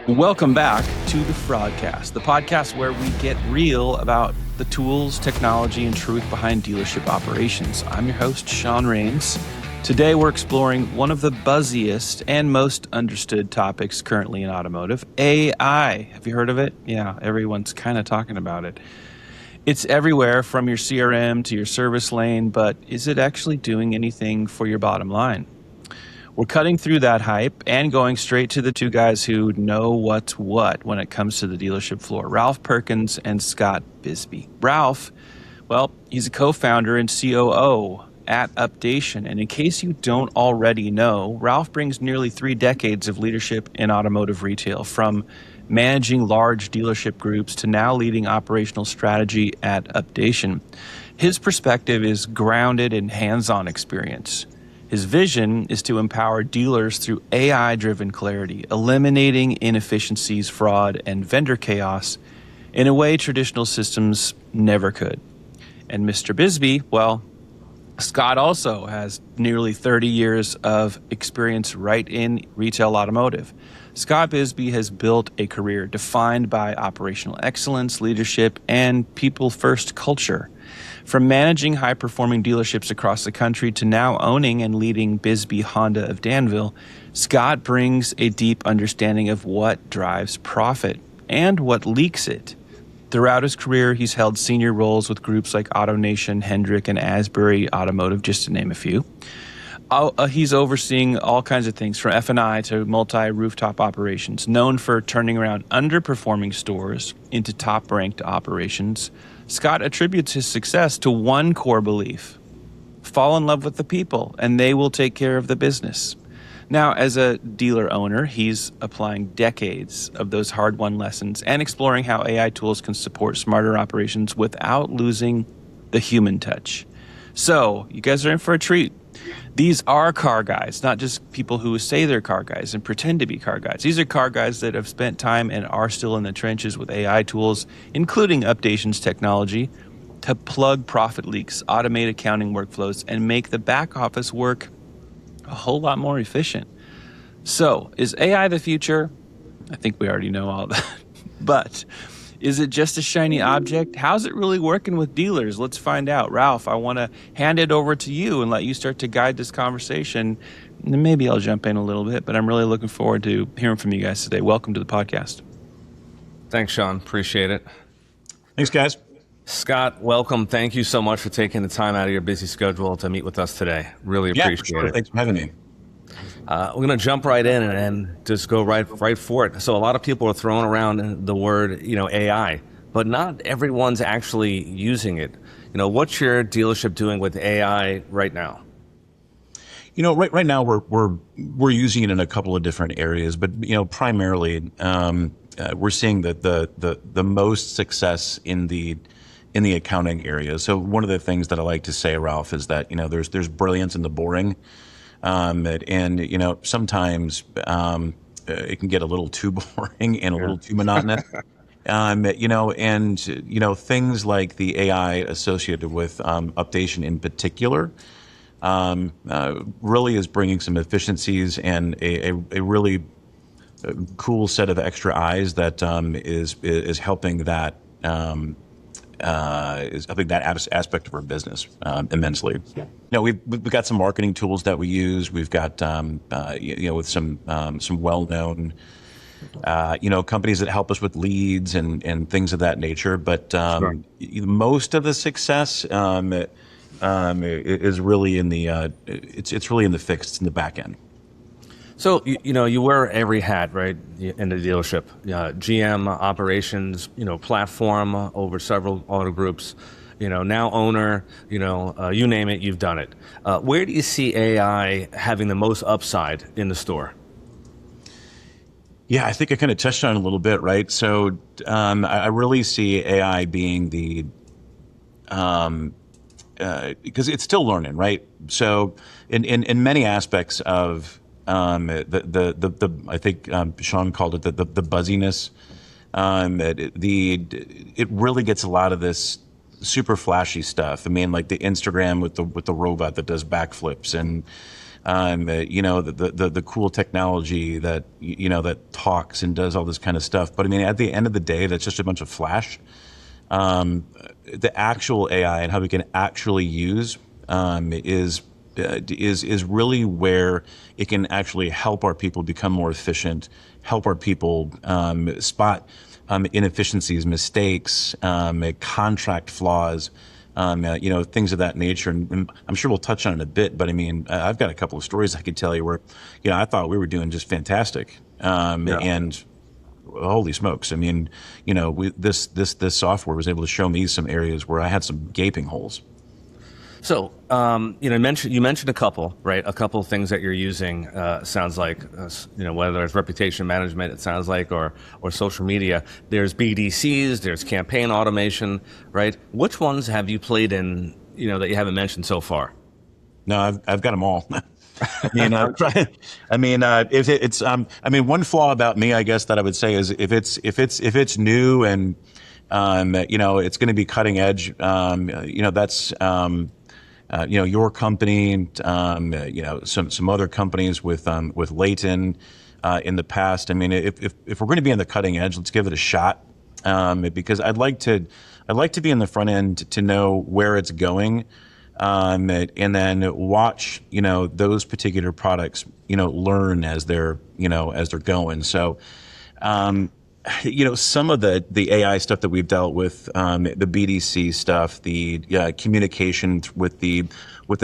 Welcome back to the Fraudcast, the podcast where we get real about the tools, technology, and truth behind dealership operations. I'm your host, Sean Rains. Today, we're exploring one of the buzziest and most understood topics currently in automotive, AI. Have you heard of it? Yeah, everyone's kind of talking about it. It's everywhere from your CRM to your service lane, but is it actually doing anything for your bottom line? We're cutting through that hype and going straight to the two guys who know what's what when it comes to the dealership floor, Ralph Perkins and Scott Bisbee. Ralph, well, he's a co-founder and COO at Updation. And in case you don't already know, Ralph brings nearly 3 decades of leadership in automotive retail, from managing large dealership groups to now leading operational strategy at Updation. His perspective is grounded in hands-on experience. His vision is to empower dealers through AI-driven clarity, eliminating inefficiencies, fraud, and vendor chaos in a way traditional systems never could. And Mr. Bisbee, well, Scott also has nearly 30 years of experience right in retail automotive. Scott Bisbee has built a career defined by operational excellence, leadership, and people-first culture. From managing high-performing dealerships across the country to now owning and leading Bisbee Honda of Danville, Scott brings a deep understanding of what drives profit and what leaks it. Throughout his career, he's held senior roles with groups like AutoNation, Hendrick, and Asbury Automotive, just to name a few. He's overseeing all kinds of things, from F&I to multi-rooftop operations, known for turning around underperforming stores into top-ranked operations. Scott attributes his success to one core belief: fall in love with the people, and they will take care of the business. Now, as a dealer owner, he's applying decades of those hard-won lessons and exploring how AI tools can support smarter operations without losing the human touch. So, you guys are in for a treat. These are car guys, not just people who say they're car guys and pretend to be car guys. These are car guys that have spent time and are still in the trenches with AI tools, including Updation's technology, to plug profit leaks, automate accounting workflows, and make the back office work a whole lot more efficient. So, is AI the future? I think we already know all that. But is it just a shiny object? How's it really working with dealers? Let's find out. Ralph, I want to hand it over to you and let you start to guide this conversation. And then maybe I'll jump in a little bit, but I'm really looking forward to hearing from you guys today. Welcome to the podcast. Thanks, Sean. Appreciate it. Thanks, guys. Scott, welcome. Thank you so much for taking the time out of your busy schedule to meet with us today. Really appreciate it. Thanks for having me. We're going to jump right in and just go right for it. So a lot of people are throwing around the word, AI, but not everyone's actually using it. What's your dealership doing with AI right now? Right now we're using it in a couple of different areas, but primarily we're seeing that the most success in the accounting area. So one of the things that I like to say, Ralph, is that there's brilliance in the boring. And sometimes it can get a little too boring and a little too monotonous. Things like the AI associated with Updation in particular really is bringing some efficiencies and a really cool set of extra eyes that is helping that. Is I think that aspect of our business immensely. We've got some marketing tools that we use. We've got with some well-known companies that help us with leads and things of that nature. But most of the success is really in the it's really in the fixed, in the back end. So, you wear every hat, right, in the dealership. GM, operations, platform over several auto groups, now owner, you name it, you've done it. Where do you see AI having the most upside in the store? Yeah, I think I kind of touched on it a little bit, right? So I really see AI being because it's still learning, right? So in many aspects of I think Sean called it the buzziness. It really gets a lot of this super flashy stuff. I mean, like the Instagram with the robot that does backflips, and the cool technology that, that talks and does all this kind of stuff. But I mean, at the end of the day, that's just a bunch of flash. The actual AI and how we can actually use is really where it can actually help our people become more efficient, help our people spot inefficiencies, mistakes, contract flaws, things of that nature. And I'm sure we'll touch on it in a bit, but I mean, I've got a couple of stories I could tell you where, I thought we were doing just fantastic. And holy smokes. I mean, this software was able to show me some areas where I had some gaping holes. So, you mentioned a couple, right? A couple of things that you're using, sounds like, whether it's reputation management, it sounds like, or social media. There's BDCs, there's campaign automation, right? Which ones have you played in, that you haven't mentioned so far? No, I've got them all. One flaw about me, I guess, that I would say is if it's new and, it's going to be cutting edge, that's, your company, and, some other companies with Leighton, in the past. I mean, if we're going to be on the cutting edge, let's give it a shot. Because I'd like to be in the front end to know where it's going. And then watch, those particular products, learn as they're going. So, some of the AI stuff that we've dealt with, the BDC stuff, the communication with the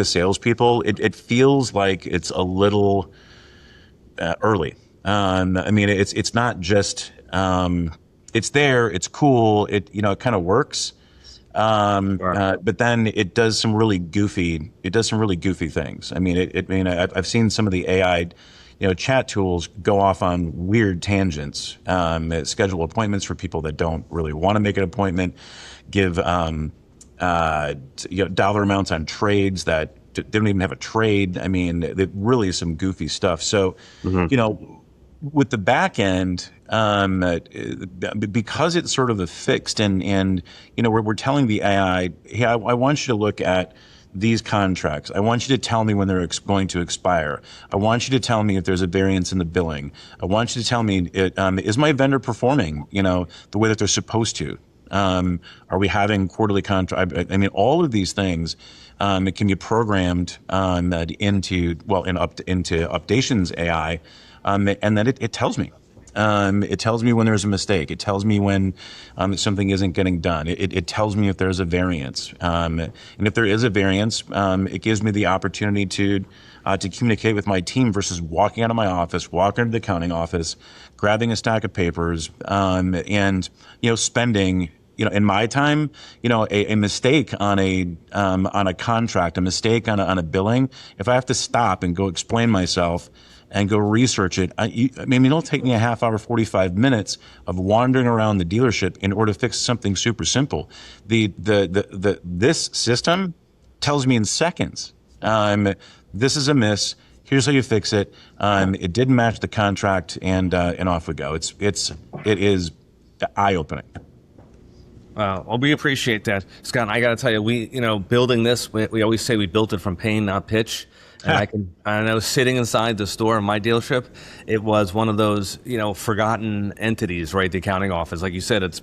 salespeople, it feels like it's a little early. It's not just it's there, it's cool, it kind of works. But then it does some really goofy things. I mean, I've seen some of the AI, chat tools go off on weird tangents, schedule appointments for people that don't really want to make an appointment, give, dollar amounts on trades that they don't even have a trade. I mean, really some goofy stuff. So, with the back end, because it's sort of a fixed and we're telling the AI, hey, I want you to look at these contracts. I want you to tell me when they're going to expire. I want you to tell me if there's a variance in the billing. I want you to tell me, is my vendor performing, the way that they're supposed to? Are we having quarterly contract? I mean, all of these things, it can be programmed into Updation's AI. And then it tells me. It tells me when there's a mistake. It tells me when something isn't getting done. It tells me if there's a variance. And if there is a variance, it gives me the opportunity to communicate with my team versus walking out of my office, walking into the accounting office, grabbing a stack of papers, and spending in my time, a mistake on a contract, a mistake on a billing. If I have to stop and go explain myself and go research it, it'll take me a half hour, 45 minutes of wandering around the dealership in order to fix something super simple. This system tells me in seconds, this is a miss. Here's how you fix it. It didn't match the contract, and off we go. It is eye-opening. Well, we appreciate that, Scott. I got to tell you, we building this, we always say we built it from pain, not pitch. And I know sitting inside the store in my dealership, it was one of those, forgotten entities, right? The accounting office, like you said, it's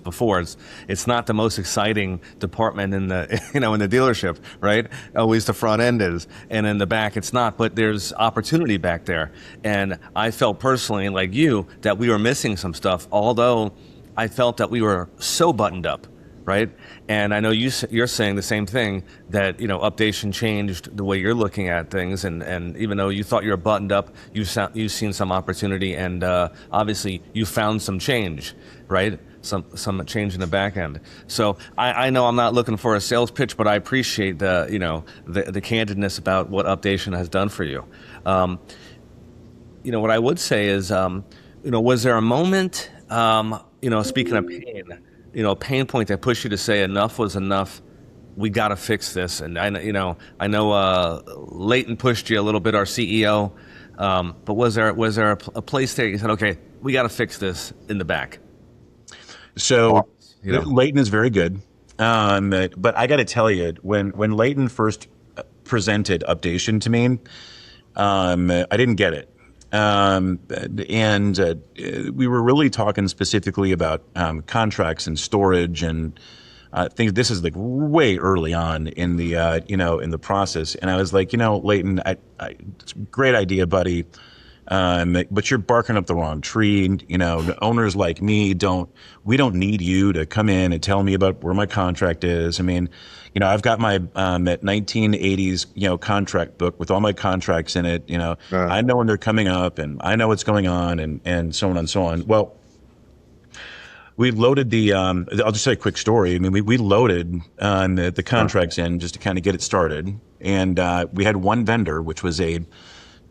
not the most exciting department in the, in the dealership, right? Always the front end is, and in the back it's not, but there's opportunity back there. And I felt personally, like you, that we were missing some stuff, although I felt that we were so buttoned up. Right, and I know you're saying the same thing, that Updation changed the way you're looking at things, and even though you thought you were buttoned up, you've seen some opportunity, and obviously you found some change, right? Some change in the back end. So I know I'm not looking for a sales pitch, but I appreciate the candidness about what Updation has done for you. What I would say is, was there a moment, speaking of pain, a pain point that pushed you to say enough was enough, we got to fix this? And I know Leighton pushed you a little bit, our CEO, but was there a place there you said, okay, we got to fix this in the back? So Leighton is very good, but I got to tell you, when Leighton first presented Updation to me, I didn't get it. And we were really talking specifically about contracts and storage and things. This is like way early on in the in the process. And I was like, Leighton, it's a great idea, buddy. But you're barking up the wrong tree. The owners like me don't need you to come in and tell me about where my contract is. I mean, I've got my that 1980s contract book with all my contracts in it. I know when they're coming up, and I know what's going on, and so on and so on. Well, we loaded the. I'll just say a quick story. I mean, we loaded the contracts in just to kind of get it started, and we had one vendor, which was a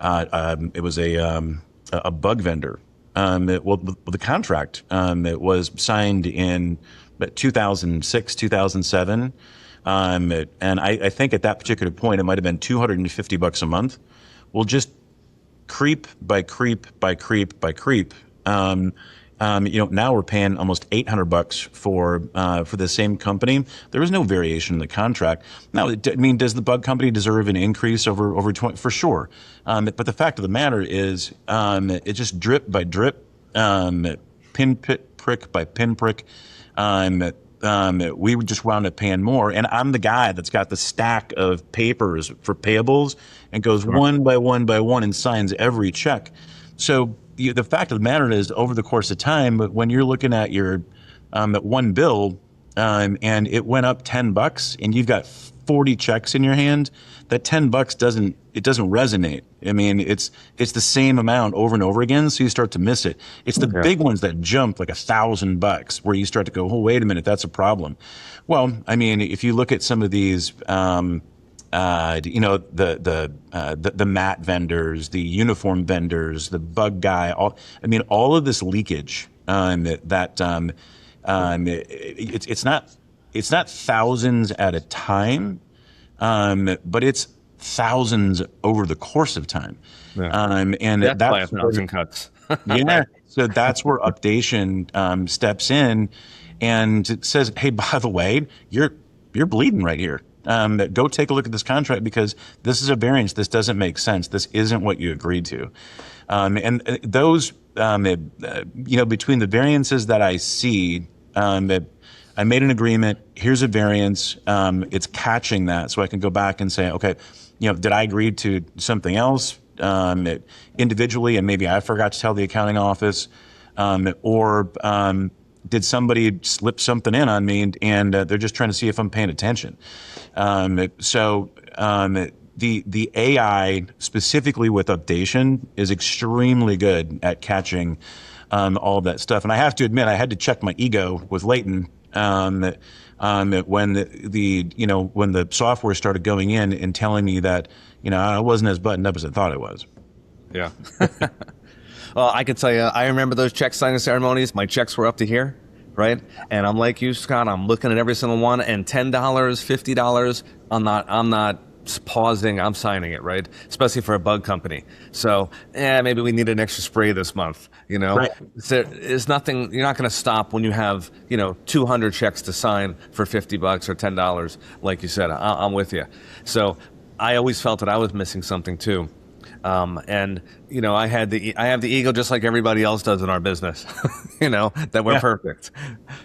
bug vendor. The contract it was signed in 2006, 2007, and I think at that particular point it might have been $250 a month. Well, just creep by creep by creep by creep. Now we're paying almost $800 for the same company. There was no variation in the contract. Now, does the bug company deserve an increase over 20? For sure. But the fact of the matter is, it's just drip by drip, prick by pinprick. We just wound up paying more. And I'm the guy that's got the stack of papers for payables and goes one by one by one and signs every check. So the fact of the matter is, over the course of time, when you're looking at your one bill and it went up $10 and you've got 40 checks in your hand, that $10 doesn't resonate. I mean, it's the same amount over and over again, so you start to miss it. It's the big ones that jump like $1,000 where you start to go, oh, wait a minute, that's a problem. Well, I mean, if you look at some of these the mat vendors, the uniform vendors, the bug guy, all of this leakage it's not thousands at a time, but it's thousands over the course of time. And that's by 1,000 cuts. Yeah. So that's where Updation steps in and says, hey, by the way, you're bleeding right here. Go take a look at this contract because this is a variance. This doesn't make sense. This isn't what you agreed to. And those, between the variances that I see, that I made an agreement, here's a variance, it's catching that. So I can go back and say, okay, did I agree to something else individually and maybe I forgot to tell the accounting office, or did somebody slip something in on me and they're just trying to see if I'm paying attention. The AI specifically with Updation is extremely good at catching all of that stuff. And I have to admit, I had to check my ego with Leighton when the software started going in and telling me that I wasn't as buttoned up as I thought it was. Yeah. Well, I can tell you, I remember those check signing ceremonies. My checks were up to here, right? And I'm like you, Scott. I'm looking at every single one, and $10, $50. I'm not pausing. I'm signing it, right? Especially for a bug company. So, maybe we need an extra spray this month. Right. There's nothing. You're not going to stop when you have 200 checks to sign for $50 or $10, like you said. I'm with you. So, I always felt that I was missing something too. I have the ego just like everybody else does in our business, that we're perfect.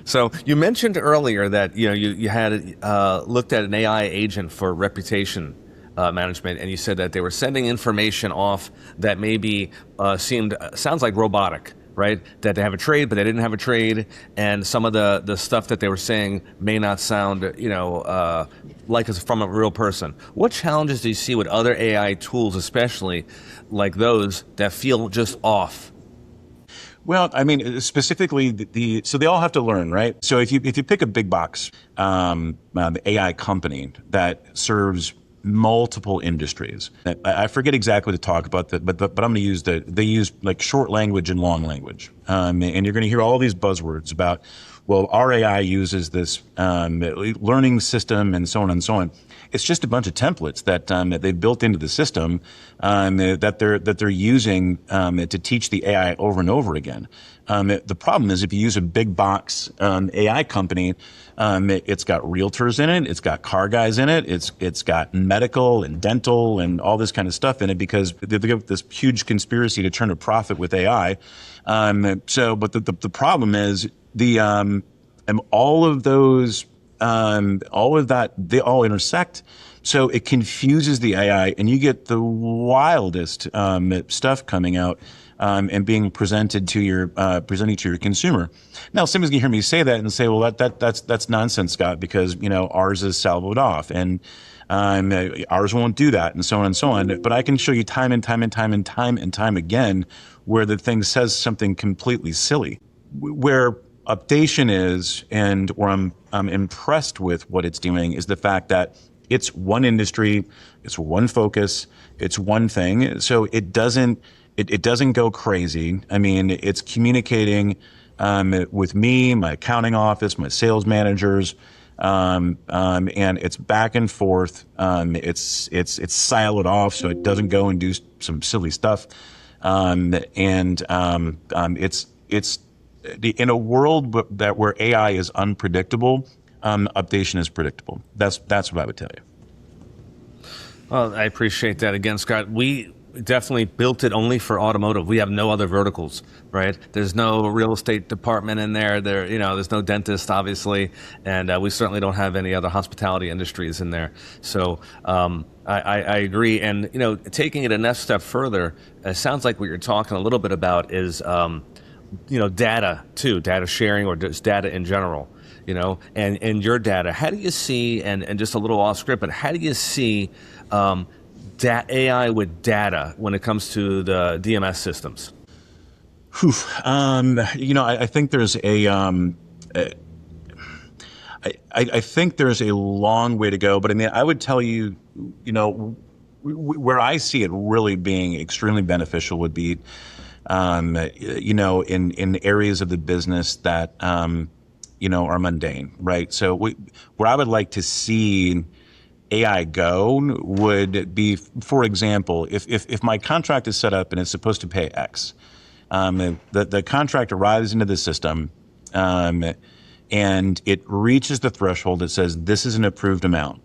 So you mentioned earlier that, you had looked at an AI agent for reputation management, and you said that they were sending information off that maybe sounds like robotic, right? That they have a trade, but they didn't have a trade. And some of the stuff that they were saying may not sound, like it's from a real person. What challenges do you see with other AI tools, especially like those that feel just off? Well, I mean, specifically so they all have to learn, right? So if you pick a big box, the AI company that serves multiple industries, I forget exactly what to talk about, but I'm going to use they use like short language and long language, and you're going to hear all these buzzwords about, well, our AI uses this learning system and so on and so on. it's just a bunch of templates that they've built into the system that they're using to teach the AI over and over again. The problem is if you use a big box AI company, it's got realtors in it, it's got car guys in it, it's got medical and dental and all this kind of stuff in it because they've got this huge conspiracy to turn a profit with AI. But the problem is all of those, all of that, they all intersect. So it confuses the AI, and you get the wildest stuff coming out and being presented to your consumer. Now, somebody's gonna hear me say that and say, "Well, that's nonsense, Scott, because ours is salvoed off, and ours won't do that, and so on and so on." But I can show you time and time and time and time and time again where the thing says something completely silly, where Updation is, and where I'm impressed with what it's doing is the fact that it's one industry, it's one focus, it's one thing. So it doesn't go crazy. I mean, it's communicating with me, my accounting office, my sales managers, and it's back and forth. It's siloed off so it doesn't go and do some silly stuff. It's in a world where AI is unpredictable, Updation is predictable. That's what I would tell you. Well, I appreciate that again, Scott. We definitely built it only for automotive. We have no other verticals, right? There's no real estate department in there. There's no dentist, obviously, and we certainly don't have any other hospitality industries in there. So I agree. And taking it a next step further, it sounds like what you're talking a little bit about is data too, data sharing, or just data in general. And your data. How do you see, and just a little off script, but how do you see AI with data when it comes to the DMS systems? I think there's I think there's a long way to go, but I mean, I would tell you, where I see it really being extremely beneficial would be, in areas of the business that, are mundane, right? So where I would like to see AI go would be, for example, if my contract is set up and it's supposed to pay X, the contract arrives into the system, and it reaches the threshold that says this is an approved amount.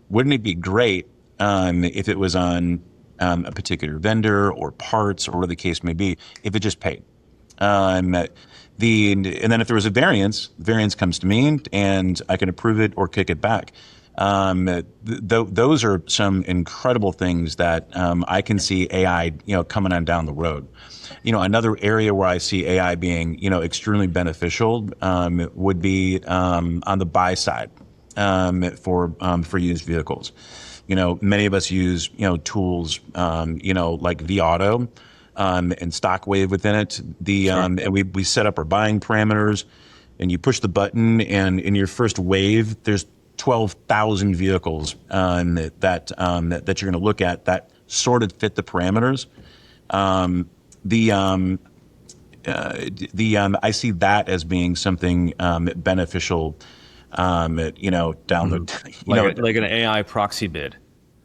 Wouldn't it be great if it was on a particular vendor or parts or whatever the case may be, if it just paid? And then if there was a variance, the variance comes to me and I can approve it or kick it back. Those are some incredible things that I can see AI, coming on down the road. Another area where I see AI being, extremely beneficial would be on the buy side for used vehicles. Many of us use tools like vAuto and StockWave within it. Sure. And we set up our buying parameters, and you push the button, and in your first wave, there's 12,000 vehicles that you're going to look at that sort of fit the parameters. I see that as being something beneficial. Down the like an AI proxy bid.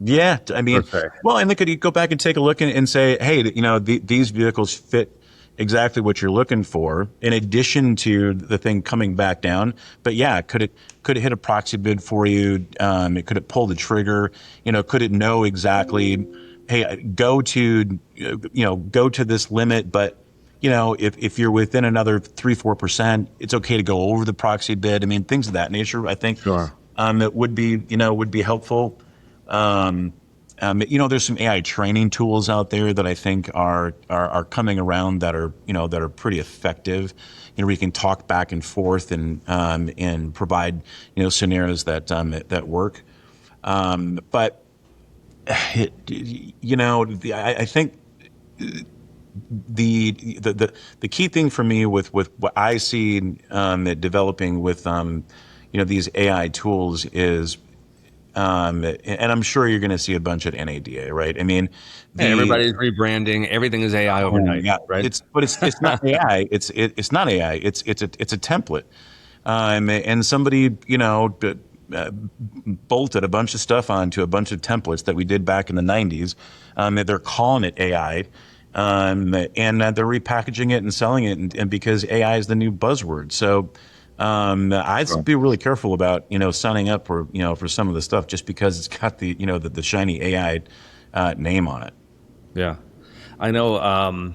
Yeah, I mean, well, and then could you go back and take a look and say, hey, these vehicles fit exactly what you're looking for, in addition to the thing coming back down. But yeah, could it hit a proxy bid for you? Could it pull the trigger? Could it know exactly, hey, go to this limit, but if you're within another 3-4%, it's okay to go over the proxy bid. I mean, things of that nature, I think, sure. That would be helpful. There's some AI training tools out there that I think are coming around that are pretty effective. Where you can talk back and forth and provide scenarios that work. But I think the key thing for me with what I see developing with these AI tools is, and I'm sure you're going to see a bunch at NADA, right? I mean, everybody's rebranding. Everything is AI overnight, yeah, right? It's not AI. It's not AI. It's a template. And somebody bolted a bunch of stuff onto a bunch of templates that we did back in the 90s. They're calling it AI. And they're repackaging it and selling it, and because AI is the new buzzword. So I'd be really careful about signing up for for some of the stuff just because it's got the the shiny AI name on it. Yeah, I know.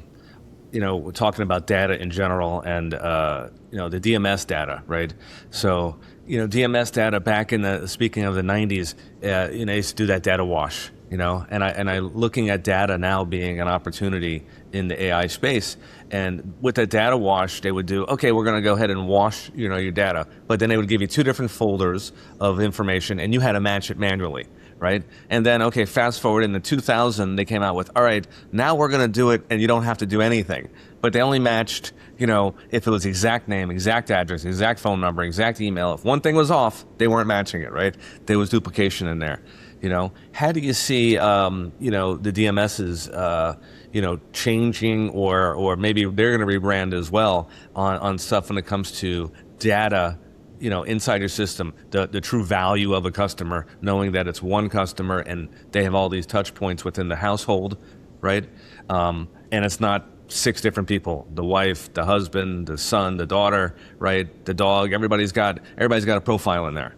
We're talking about data in general, and the DMS data, right? So DMS data back in speaking of the 90s, they used to do that data wash. And I looking at data now being an opportunity in the AI space, and with that data wash, they would do, okay, we're going to go ahead and wash your data, but then they would give you two different folders of information, and you had to match it manually, right? And then, okay, fast forward in the 2000, they came out with, all right, now we're going to do it, and you don't have to do anything, but they only matched, if it was exact name, exact address, exact phone number, exact email. If one thing was off, they weren't matching it, right? There was duplication in there. How do you see, the DMSs, changing, or maybe they're going to rebrand as well on stuff when it comes to data, inside your system, the true value of a customer, knowing that it's one customer and they have all these touch points within the household, right? And it's not 6 different people: the wife, the husband, the son, the daughter, right? The dog. Everybody's got a profile in there.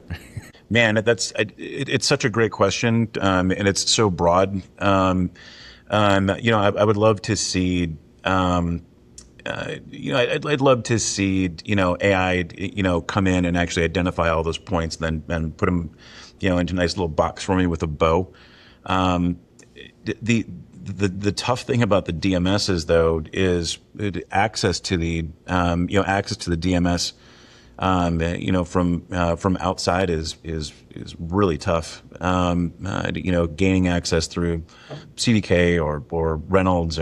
Man, it's such a great question, and it's so broad. I would love to see, I'd love to see, AI, come in and actually identify all those points, and put them, into a nice little box for me with a bow. The tough thing about the DMSs though is access to the, DMS. From outside is really tough. Gaining access through CDK or Reynolds,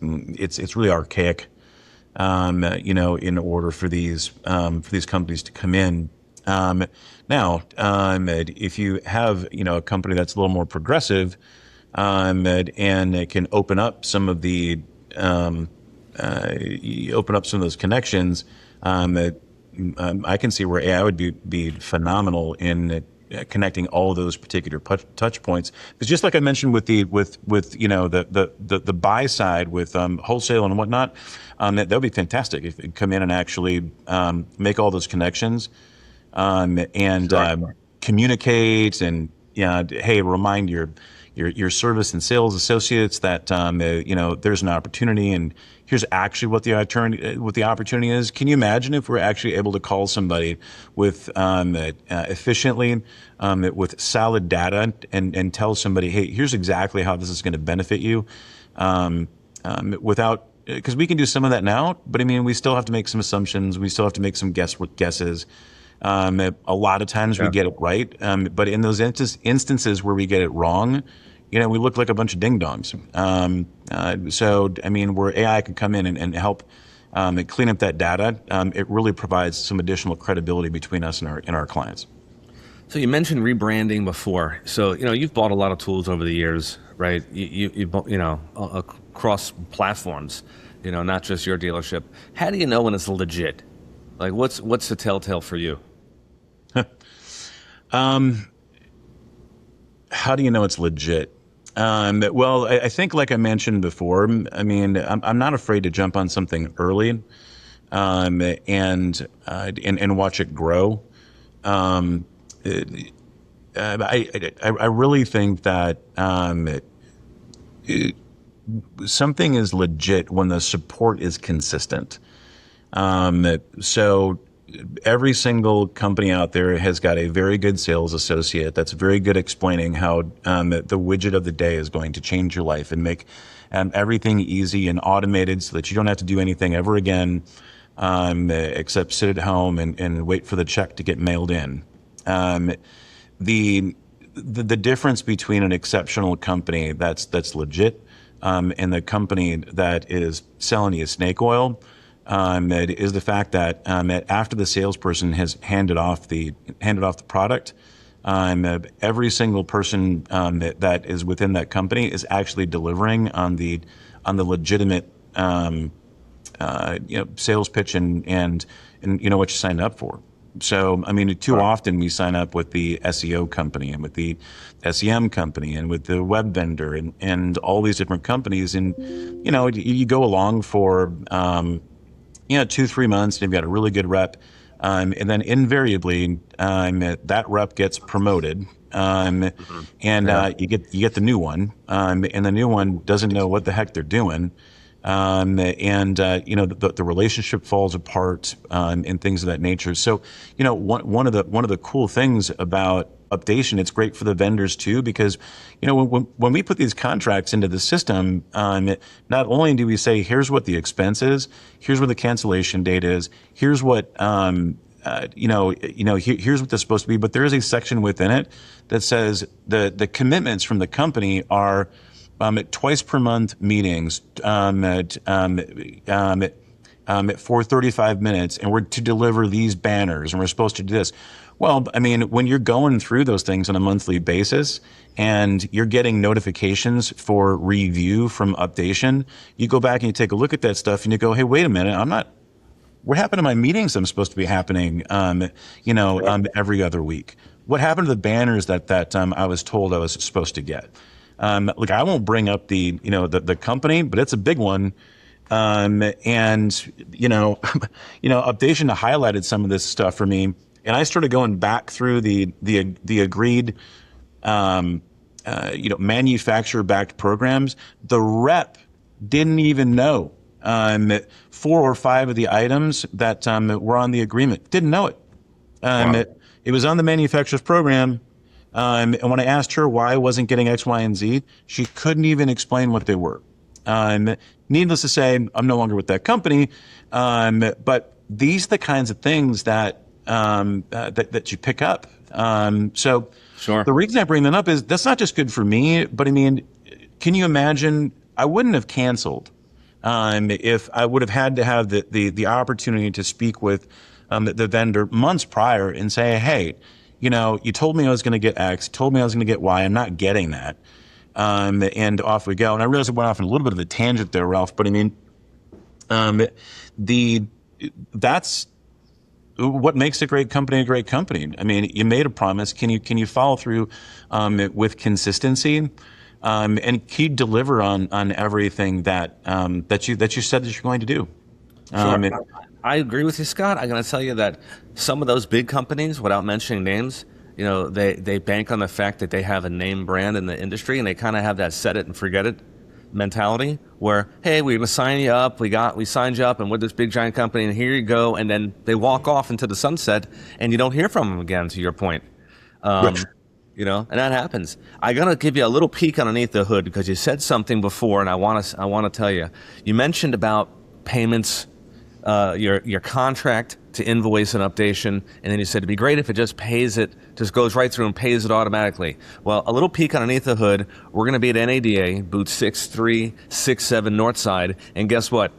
it's really archaic. In order for these companies to come in. Now, if you have a company that's a little more progressive, and it can open up some of the those connections. I can see where AI would be phenomenal in connecting all of those particular touch points. Because just like I mentioned with the buy side with wholesale and whatnot, that would be fantastic if it come in and actually make all those connections and communicate and hey, remind your service and sales associates that there's an opportunity, and here's actually what the opportunity is. Can you imagine if we're actually able to call somebody with efficiently with solid data and tell somebody, hey, here's exactly how this is going to benefit you, without, because we can do some of that now, but I mean, we still have to make some assumptions. We still have to make some guesses. A lot of times we get it right, but in those instances where we get it wrong, we look like a bunch of ding-dongs. So, I mean, where AI can come in and help clean up that data, it really provides some additional credibility between us and our clients. So you mentioned rebranding before. So, you've bought a lot of tools over the years, right? You across platforms, not just your dealership. How do you know when it's legit? Like, what's the telltale for you? How do you know it's legit? Well, I think, like I mentioned before, I mean, I'm not afraid to jump on something early, and watch it grow. I really think that something is legit when the support is consistent. So every single company out there has got a very good sales associate that's very good explaining how the widget of the day is going to change your life and make everything easy and automated so that you don't have to do anything ever again, except sit at home and wait for the check to get mailed in. The difference between an exceptional company that's legit and the company that is selling you snake oil is the fact that after the salesperson has handed off the product, every single person that is within that company is actually delivering on the legitimate sales pitch and what you signed up for. So, I mean, too often we sign up with the SEO company and with the SEM company and with the web vendor and all these different companies. And, you go along for, 2, 3 months, and you've got a really good rep. And then invariably, that rep gets promoted. You get the new one, and the new one doesn't know what the heck they're doing. The relationship falls apart, and things of that nature. So, one of the cool things about Updation, it's great for the vendors too, because, when we put these contracts into the system, not only do we say, here's what the expense is, here's what the cancellation date is, here's what, here's what that's supposed to be, but there is a section within it that says the commitments from the company are, at twice per month meetings, for 35 minutes, and we're to deliver these banners, and we're supposed to do this. Well, I mean, when you're going through those things on a monthly basis and you're getting notifications for review from Updation, you go back and you take a look at that stuff and you go, hey, wait a minute, what happened to my meetings I'm supposed to be happening, every other week? What happened to the banners that I was told I was supposed to get? Look, I won't bring up the company, but it's a big one. Updation highlighted some of this stuff for me, and I started going back through the agreed, manufacturer-backed programs. The rep didn't even know 4 or 5 of the items that were on the agreement. Didn't know it. Wow. It was on the manufacturer's program. And when I asked her why I wasn't getting X, Y, and Z, she couldn't even explain what they were. Needless to say, I'm no longer with that company. But these are the kinds of things that you pick up. So Sure. The reason I bring that up is that's not just good for me, but I mean, can you imagine? I wouldn't have canceled if I would have had to have the opportunity to speak with the vendor months prior and say, hey, you told me I was going to get X, told me I was going to get Y. I'm not getting that. And off we go. And I realize I went off on a little bit of a tangent there, Ralph, but I mean, that's what makes a great company a great company. I mean, you made a promise. Can you follow through with consistency? And can you deliver on everything that you said that you're going to do? Sure. I agree with you, Scott. I'm going to tell you that some of those big companies, without mentioning names, they bank on the fact that they have a name brand in the industry, and they kind of have that set it and forget it mentality where, hey, we're going to sign you up. We signed you up, and we're this big giant company, and here you go. And then they walk off into the sunset, and you don't hear from them again, to your point. And that happens. I got to give you a little peek underneath the hood because you said something before, and I want to tell you. You mentioned about payments, your contract to invoice and Updation, and then you said it'd be great if it just goes right through and pays it automatically. Well, a little peek underneath the hood, we're going to be at NADA, booth 6367 Northside, and guess what?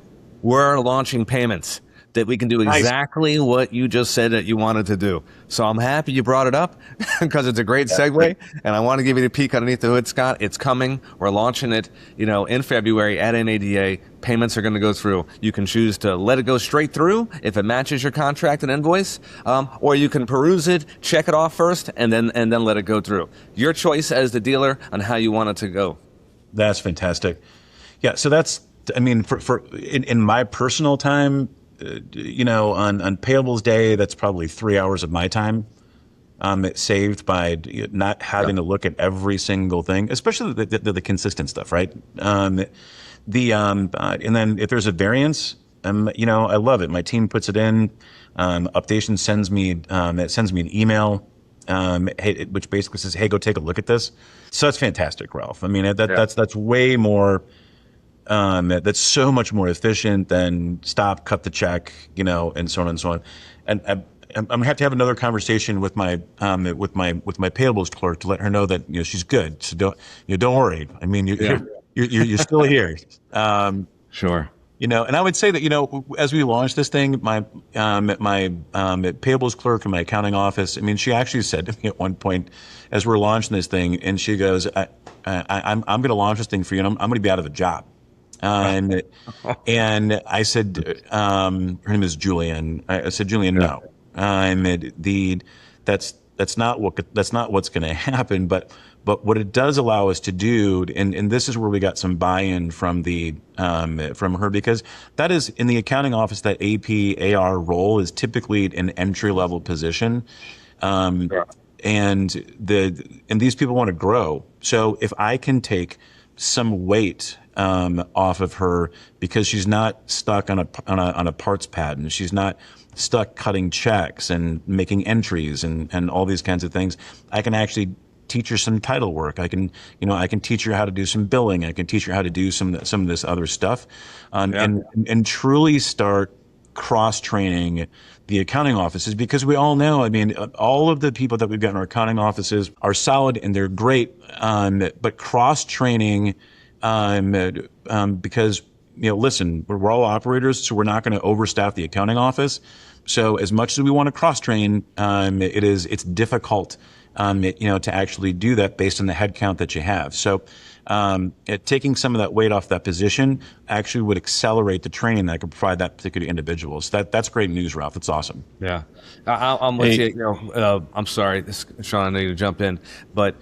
We're launching payments that we can do exactly what you just said that you wanted to do. So I'm happy you brought it up because it's a great segue, and I want to give you the peek underneath the hood, Scott. It's coming. We're launching it, in February at NADA. Payments are going to go through. You can choose to let it go straight through if it matches your contract and invoice, or you can peruse it, check it off first, and then let it go through. Your choice as the dealer on how you want it to go. That's fantastic. Yeah. So that's, I mean, in my personal time, on payables day, that's probably 3 hours of my time. It's saved by not having to look at every single thing, especially the consistent stuff, right? And then if there's a variance, I love it. My team puts it in. Updation sends me an email, which basically says, "Hey, go take a look at this." So that's fantastic, Ralph. I mean, that's way more. That's so much more efficient than stop, cut the check, and so on and so on. And I'm gonna have to have another conversation with my payables clerk to let her know that she's good. So don't worry. I mean, you're still here. Sure. And I would say that as we launched this thing, my payables clerk in my accounting office, I mean, she actually said to me at one point as we're launching this thing, and she goes, "I'm going to launch this thing for you, and I'm going to be out of a job." And I said, her name is Julian. I said, Julian, no. That's not what's going to happen. But what it does allow us to do, and this is where we got some buy-in from from her, because that is in the accounting office, that AP AR role is typically an entry level position. Yeah. And these people want to grow. So if I can take some weight off of her, because she's not stuck on a parts pad, and she's not stuck cutting checks and making entries and all these kinds of things, I can actually teach her some title work. I can teach her how to do some billing. I can teach her how to do some of this other stuff, and truly start cross-training the accounting offices, because we all know, I mean, all of the people that we've got in our accounting offices are solid and they're great, but cross-training, because, listen, we're all operators, so we're not going to overstaff the accounting office. So as much as we want to cross-train, it's difficult, to actually do that based on the headcount that you have. So taking some of that weight off that position actually would accelerate the training that I could provide that particular individual. So that's great news, Ralph. That's awesome. Yeah, I'm with you. I'm sorry, Sean, I need to jump in, but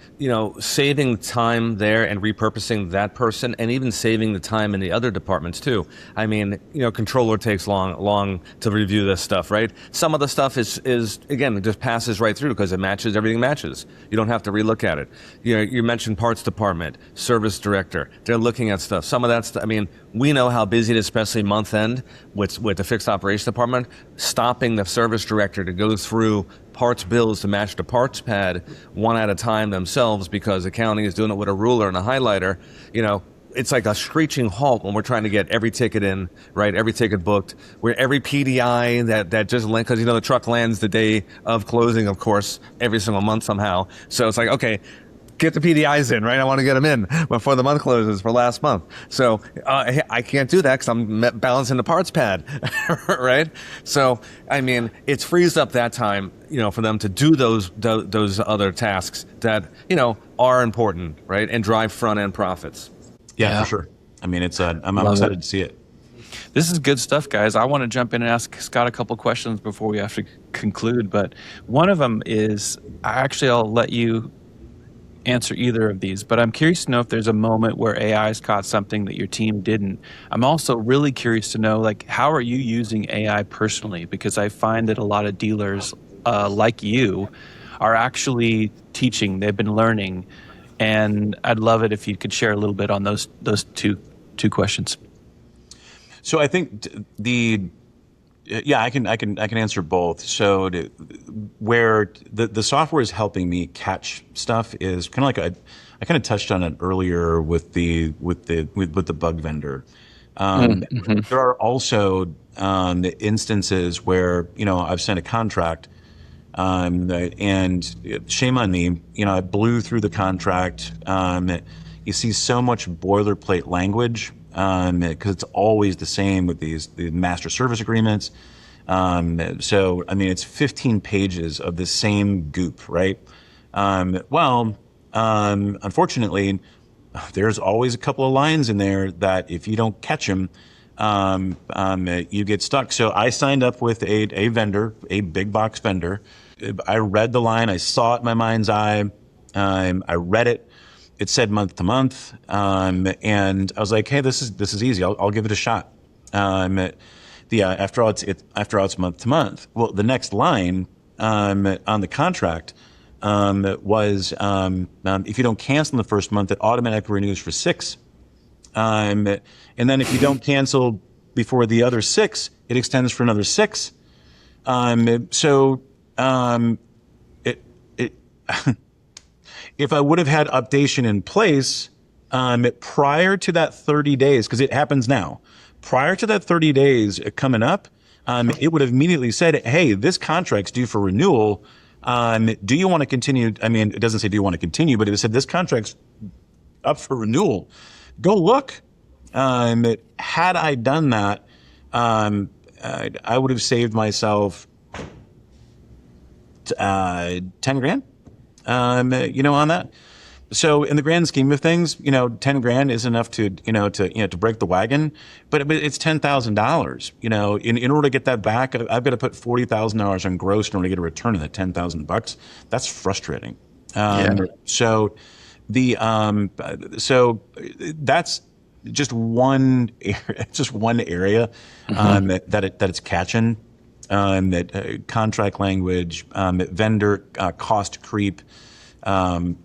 saving time there and repurposing that person, and even saving the time in the other departments too. I mean, controller takes long to review this stuff, right? Some of the stuff is again, it just passes right through because everything matches. You don't have to relook at it. You mentioned parts department, service director. They're looking at stuff. Some of that stuff. I mean, we know how busy it is, especially month end with the fixed operations department. Stopping the service director to go through parts bills to match the parts pad one at a time themselves, because accounting is doing it with a ruler and a highlighter. It's like a screeching halt when we're trying to get every ticket in, right? Every ticket booked, where every PDI that just lands, because the truck lands the day of closing, of course, every single month somehow. So it's like, okay, get the PDIs in, right? I want to get them in before the month closes for last month. So I can't do that because I'm balancing the parts pad, right? So, I mean, it frees up that time, for them to do those other tasks that, are important, right? And drive front end profits. Yeah, for sure. I mean, I'm excited to see it. This is good stuff, guys. I want to jump in and ask Scott a couple questions before we have to conclude. But one of them is, I'll let you answer either of these, but I'm curious to know if there's a moment where AI's caught something that your team didn't. I'm also really curious to know, how are you using AI personally? Because I find that a lot of dealers like you are actually teaching. They've been learning. And I'd love it if you could share a little bit on those two questions. So I think I can answer both. So where the software is helping me catch stuff is kind of like I kind of touched on it earlier with the bug vendor. There are also instances where I've sent a contract. And shame on me, I blew through the contract. You see so much boilerplate language, because it's always the same with the master service agreements. So, I mean, it's 15 pages of the same goop, right? Unfortunately, there's always a couple of lines in there that if you don't catch them, you get stuck. So I signed up with a vendor, a big box vendor. I read the line. I saw it in my mind's eye. I read it. It said month to month. And I was like, hey, this is easy. I'll give it a shot. After all, it's month to month. Well, the next line, on the contract, was, if you don't cancel in the first month, it automatically renews for 6. And then if you don't cancel before the other 6, it extends for another 6. If I would have had updation in place prior to that 30 days, because it happens now, prior to that 30 days coming up, it would have immediately said, hey, this contract's due for renewal. Do you want to continue? I mean, it doesn't say do you want to continue, but it said this contract's up for renewal. Go look. Had I done that, I would have saved myself $10,000, on that. So in the grand scheme of things, 10 grand is enough to break the wagon, but it's $10,000. In order to get that back, I've got to put $40,000 on gross in order to get a return on that $10,000. That's frustrating. So that's just one area that it's catching. That contract language, vendor cost creep. One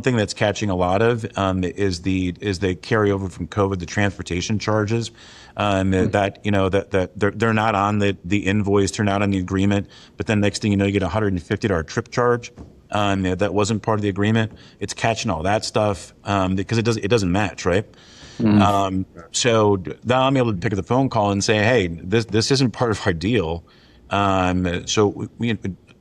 thing that's catching a lot of is the carryover from COVID, the transportation charges. That they're not on the invoice, they're not on the agreement, but then next thing you know, you get a $150 trip charge. That wasn't part of the agreement. It's catching all that stuff because it doesn't match, right? So now I'm able to pick up the phone call and say, hey, this isn't part of our deal. So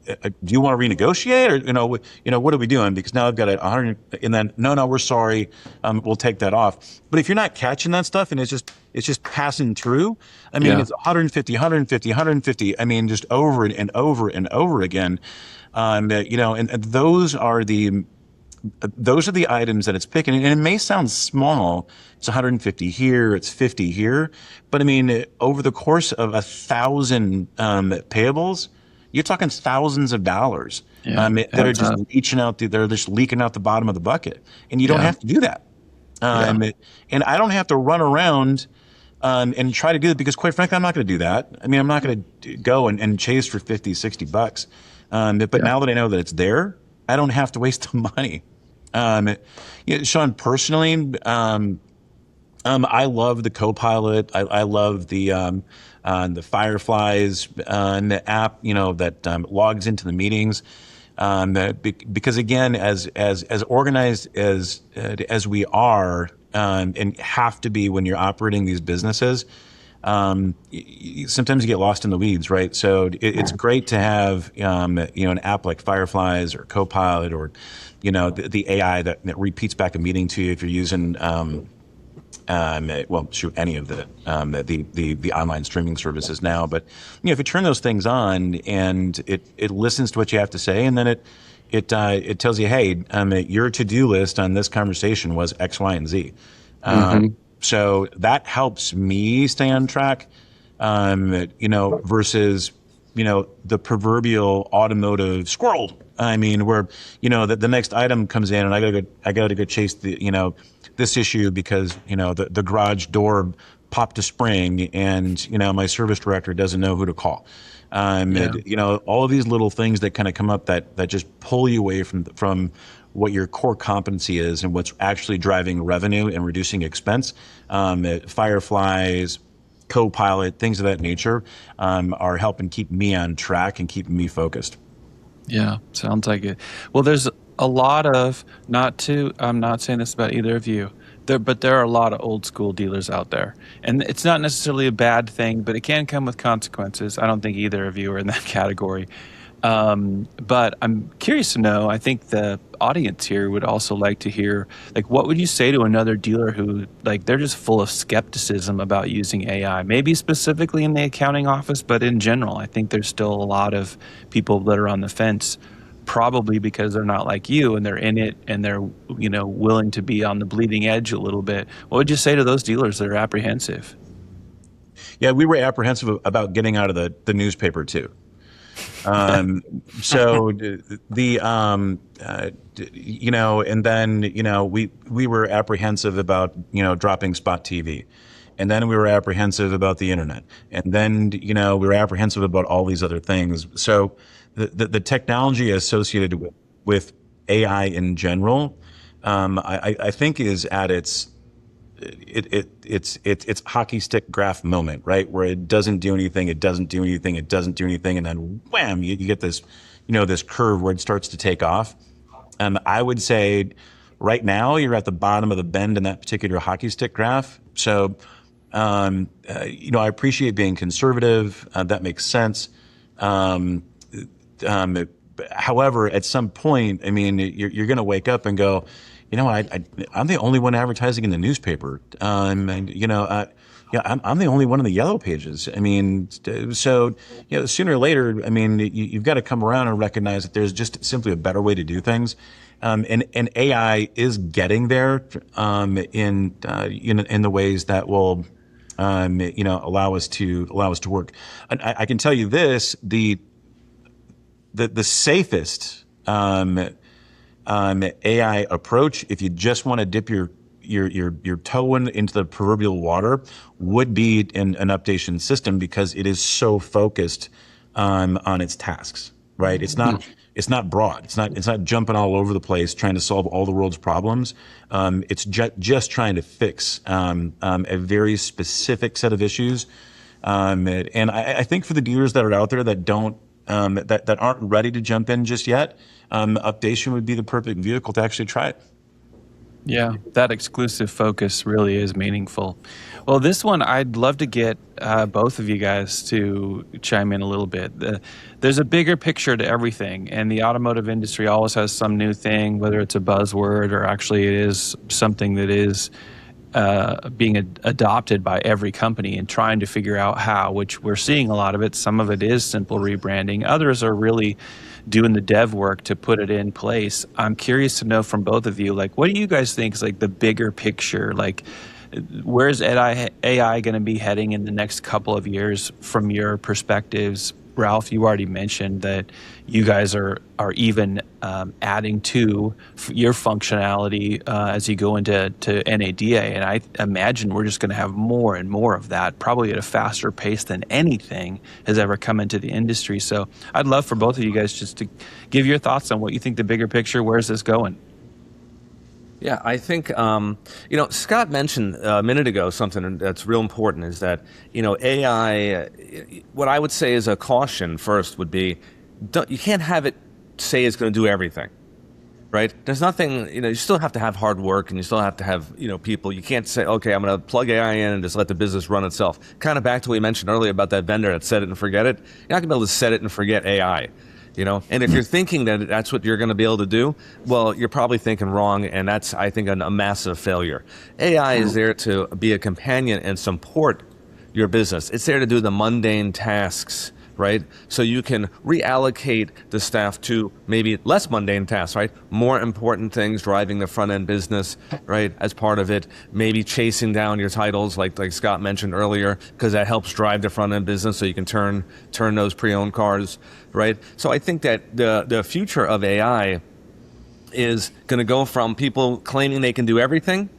do you want to renegotiate, or what are we doing? Because now I've got 100, and then no, we're sorry, we'll take that off. But if you're not catching that stuff and it's just passing through, it's 150. Just over and over and over again. And those are the items that it's picking. And it may sound small. It's 150 here, it's 50 here. But over the course of 1,000 payables, you're talking thousands of dollars that are just leaching out. They're just leaking out the bottom of the bucket. And you don't have to do that. And I don't have to run around and try to do it because, quite frankly, I'm not going to do that. I'm not going to go and chase for $50, $60. But now that I know that it's there, I don't have to waste the money. Sean, personally, I love the Copilot. I love the Fireflies and the app, that logs into the meetings. Because again, as organized as we are and have to be when you're operating these businesses, sometimes you get lost in the weeds, right? So it's great to have an app like Fireflies or Copilot or the AI that repeats back a meeting to you if you're using any of the online streaming services now. But if you turn those things on and it listens to what you have to say, and then it tells you, hey, your to-do list on this conversation was X, Y, and Z. So that helps me stay on track, versus, the proverbial automotive squirrel. Where, the next item comes in and I gotta go chase this issue because, the garage door popped a spring and, my service director doesn't know who to call. All of these little things that kind of come up that just pull you away from what your core competency is and what's actually driving revenue and reducing expense. Fireflies, Copilot, things of that nature are helping keep me on track and keeping me focused. Yeah, sounds like it. Well, there's a lot of, I'm not saying this about either of you, but there are a lot of old school dealers out there. And it's not necessarily a bad thing, but it can come with consequences. I don't think either of you are in that category. But I'm curious to know, I think the audience here would also like to hear, what would you say to another dealer who, they're just full of skepticism about using AI, maybe specifically in the accounting office, but in general, I think there's still a lot of people that are on the fence, probably because they're not like you and they're in it and they're, willing to be on the bleeding edge a little bit. What would you say to those dealers that are apprehensive? Yeah, we were apprehensive about getting out of the newspaper too. So and then, we were apprehensive about, dropping Spot TV. And then we were apprehensive about the internet. And then, we were apprehensive about all these other things. So the technology associated with AI in general, I think is at its hockey stick graph moment, right? Where it doesn't do anything, and then wham, you get this, this curve where it starts to take off. I would say right now you're at the bottom of the bend in that particular hockey stick graph. So, I appreciate being conservative. That makes sense. However, at some point, you're going to wake up and go, I'm the only one advertising in the newspaper. I'm the only one in the yellow pages. So, sooner or later, you've got to come around and recognize that there's just simply a better way to do things. and AI is getting there in the ways that will allow us to work. And I can tell you this: the safest AI approach, if you just want to dip your toe into the proverbial water, would be an updation system, because it is so focused on its tasks. Right? It's not broad. It's not jumping all over the place trying to solve all the world's problems. It's just trying to fix a very specific set of issues. And I think for the dealers that are out there that don't that aren't ready to jump in just yet, Updation would be the perfect vehicle to actually try it. Yeah, that exclusive focus really is meaningful. Well, this one, I'd love to get both of you guys to chime in a little bit. There's a bigger picture to everything, and the automotive industry always has some new thing, whether it's a buzzword or actually it is something that is being adopted by every company and trying to figure out how, which we're seeing a lot of it. Some of it is simple rebranding. Others are really doing the dev work to put it in place. I'm curious to know from both of you, like, what do you guys think is like the bigger picture? Like, where's AI going to be heading in the next couple of years from your perspectives? Ralph, you already mentioned that you guys are even adding to your functionality as you go into NADA, and I imagine we're just going to have more and more of that, probably at a faster pace than anything has ever come into the industry. So I'd love for both of you guys just to give your thoughts on what you think the bigger picture, where's this going? Yeah, I think, Scott mentioned a minute ago something that's real important, is that, AI, what I would say is a caution first would be, you can't have it say it's going to do everything, right? There's nothing, you still have to have hard work, and you still have to have, people. You can't say, okay, I'm going to plug AI in and just let the business run itself. Kind of back to what we mentioned earlier about that vendor that set it and forget it. You're not going to be able to set it and forget AI. And if you're thinking that that's what you're going to be able to do, well, you're probably thinking wrong, and that's, I think, a massive failure. AI is there to be a companion and support your business. It's there to do the mundane tasks, right? So you can reallocate the staff to maybe less mundane tasks, right? More important things, driving the front end business, right? As part of it, maybe chasing down your titles, like Scott mentioned earlier, because that helps drive the front end business, so you can turn those pre-owned cars, right? So I think that the future of AI is going to go from people claiming they can do everything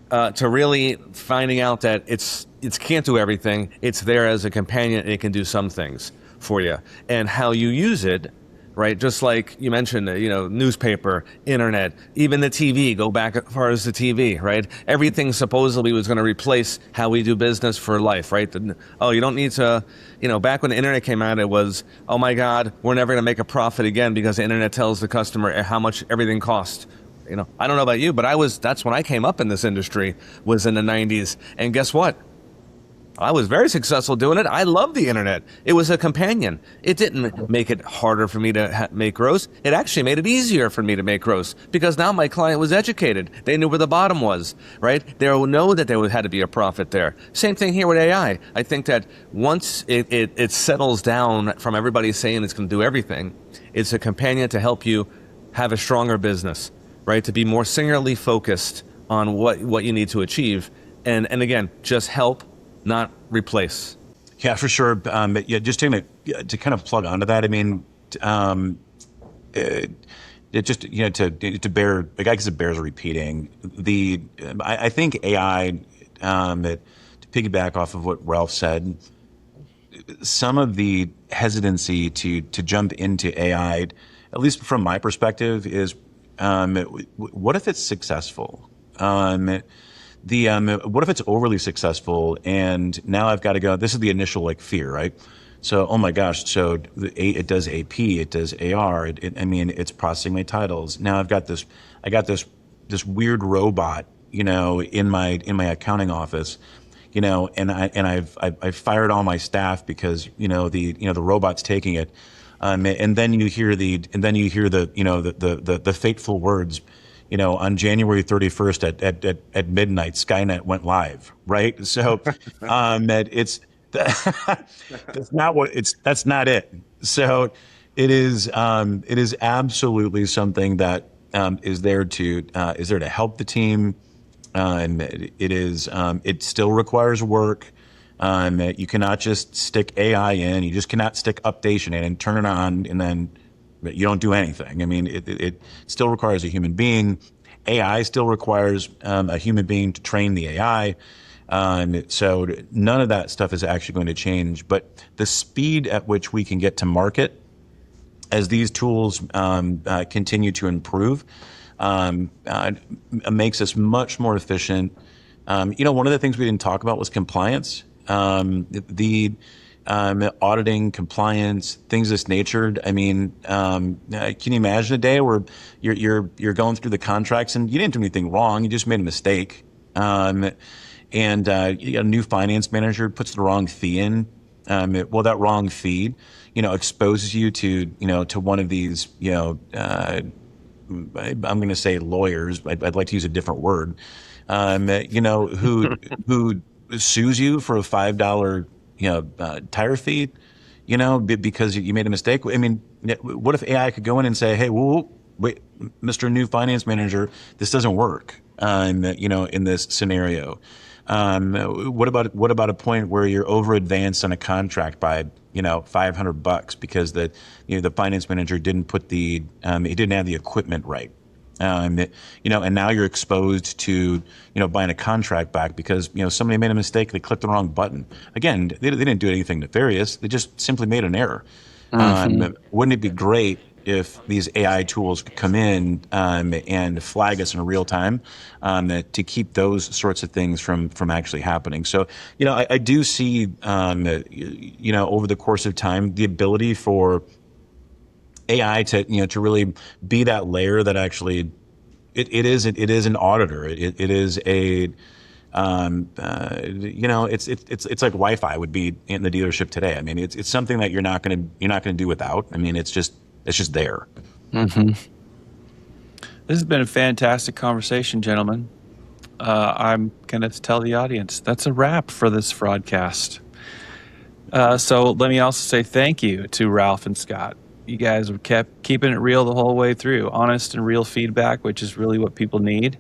to really finding out that it can't do everything. It's there as a companion, and it can do some things for you. And how you use it, right? Just like you mentioned, newspaper, internet, even the TV, go back as far as the TV, right? Everything supposedly was going to replace how we do business for life, right? You don't need to, back when the internet came out, it was, oh my God, we're never going to make a profit again because the internet tells the customer how much everything costs. I don't know about you, but that's when I came up in this industry, was in the 90s. And guess what? I was very successful doing it. I love the internet. It was a companion. It didn't make it harder for me to make gross. It actually made it easier for me to make gross, because now my client was educated. They knew where the bottom was, right? They know that there had to be a profit there. Same thing here with AI. I think that once it settles down from everybody saying it's going to do everything, it's a companion to help you have a stronger business, right? To be more singularly focused on what you need to achieve. And again, just help, not replace. Yeah, for sure. Just to kind of plug onto that. I mean, it just to bear, I guess it bears repeating. I think AI, to piggyback off of what Ralph said, some of the hesitancy to jump into AI, at least from my perspective, is what if it's successful? What if it's overly successful, and now I've got to go, this is the initial fear, right? So, oh my gosh, so it does AP, it does AR, it's processing my titles. Now I got this weird robot, in my accounting office, and I've fired all my staff because, the robot's taking it. And then you hear the fateful words, on January 31st at midnight, Skynet went live, right? So, that's not it. So, It is absolutely something that is there to help the team. It still requires work. You cannot just stick AI in. You just cannot stick Updation in and turn it on and then you don't do anything. I mean, it still requires a human being. AI still requires a human being to train the AI. So none of that stuff is actually going to change. But the speed at which we can get to market as these tools continue to improve makes us much more efficient. One of the things we didn't talk about was compliance. The auditing, compliance, things of this nature. I mean, can you imagine a day where you're going through the contracts and you didn't do anything wrong, you just made a mistake, and a new finance manager puts the wrong fee in. That wrong fee, exposes you to one of these, I'm going to say lawyers. I'd like to use a different word. Who sues you for a $5, tire fee, because you made a mistake. I mean, what if AI could go in and say, hey, wait, Mr. New Finance Manager, this doesn't work, in this scenario. What about a point where you're over advanced on a contract by, $500 because the finance manager didn't put he didn't have the equipment right. And now you're exposed to, buying a contract back because, somebody made a mistake. They clicked the wrong button. Again, they didn't do anything nefarious. They just simply made an error. Wouldn't it be great if these AI tools could come in and flag us in real time to keep those sorts of things from actually happening? So, I do see, over the course of time, the ability for AI to really be that layer that actually it is an auditor. It is a it's like Wi-Fi would be in the dealership today. I mean, it's something that you're not gonna do without. I mean, it's just there. Mm-hmm. This has been a fantastic conversation, gentlemen. I'm gonna tell the audience that's a wrap for this broadcast. So let me also say thank you to Ralph and Scott. You guys have kept keeping it real the whole way through, honest and real feedback, which is really what people need,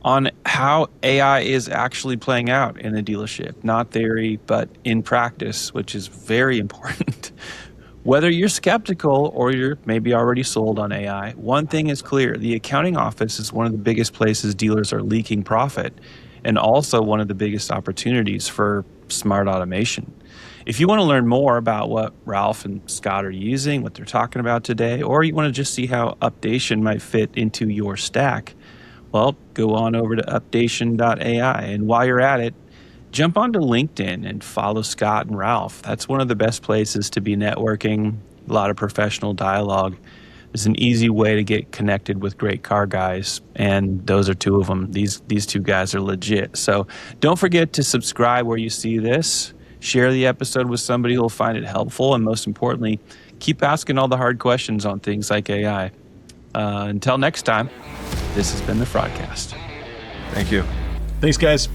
on how AI is actually playing out in the dealership. Not theory, but in practice, which is very important. Whether you're skeptical or you're maybe already sold on AI, one thing is clear. The accounting office is one of the biggest places dealers are leaking profit, and also one of the biggest opportunities for smart automation. If you want to learn more about what Ralph and Scott are using, what they're talking about today, or you want to just see how Updation might fit into your stack, well, go on over to updation.ai. And while you're at it, jump onto LinkedIn and follow Scott and Ralph. That's one of the best places to be networking, a lot of professional dialogue. It's an easy way to get connected with great car guys, and those are two of them. These two guys are legit. So don't forget to subscribe where you see this. Share the episode with somebody who will find it helpful, and most importantly, keep asking all the hard questions on things like AI. Until next time, this has been the Fraudcast. Thank you. Thanks, guys.